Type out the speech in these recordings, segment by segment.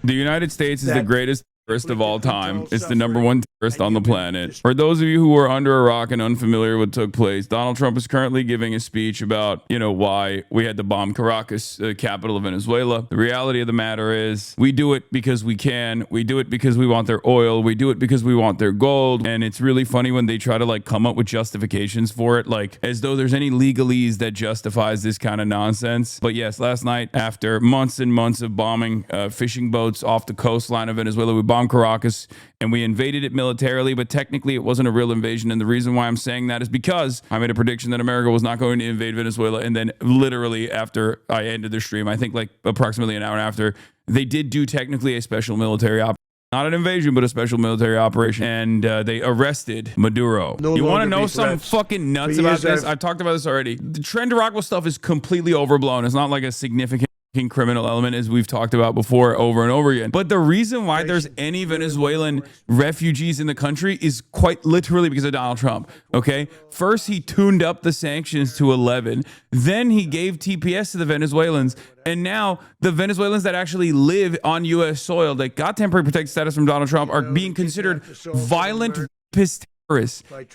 The United States is the greatest terrorist of all time. It's the number one terrorist on the planet. For those of you who are under a rock and unfamiliar with what took place, Donald Trump is currently giving a speech about, why we had to bomb Caracas, capital of Venezuela. The reality of the matter is we do it because we can. We do it because we want their oil. We do it because we want their gold. And it's really funny when they try to come up with justifications for it, as though there's any legalese that justifies this kind of nonsense. But yes, last night, after months and months of bombing fishing boats off the coastline of Venezuela, we bombed Caracas and we invaded it militarily, but technically it wasn't a real invasion. And the reason why I'm saying that is because I made a prediction that America was not going to invade Venezuela. And then literally after I ended the stream, I think approximately an hour after, they did do technically a special military operation. Not an invasion, but a special military operation. And they arrested Maduro. You want to know something fucking nuts about this? I've talked about this already. The Trinidad stuff is completely overblown. It's not like a significant criminal element, as we've talked about before over and over again. But the reason why there's any Venezuelan refugees in the country is quite literally because of Donald Trump. Okay, first he tuned up the sanctions to 11, then he gave TPS to the Venezuelans, and now the Venezuelans that actually live on U.S. soil that got temporary protected status from Donald Trump are being considered violent terrorists.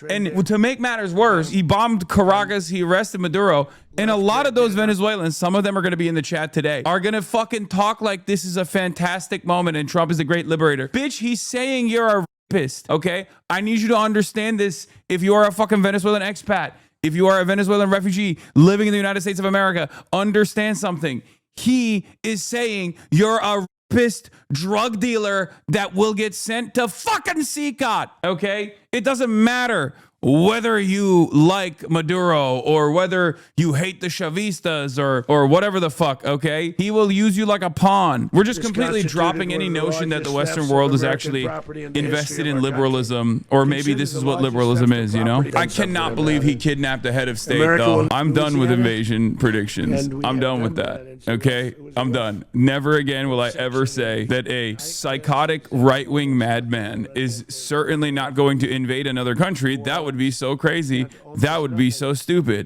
And to make matters worse, he bombed Caracas, he arrested Maduro, and a lot of those Venezuelans, some of them are going to be in the chat today, are going to fucking talk like this is a fantastic moment and Trump is the great liberator. Bitch, he's saying you're a rapist, okay? I need you to understand this if you are a fucking Venezuelan expat. If you are a Venezuelan refugee living in the United States of America, understand something. He is saying you're a drug dealer that will get sent to fucking CCOT, okay? It doesn't matter whether you like Maduro or whether you hate the Chavistas or whatever the fuck, okay? He will use you like a pawn. We're just completely dropping any notion that the Western world is actually invested in liberalism, or maybe this is what liberalism is, I cannot believe he kidnapped the head of state, though. I'm done with invasion predictions. I'm done with that, okay? I'm done. Never again will I ever say that a psychotic right-wing madman is certainly not going to invade another country. That would be so crazy. That would be so stupid.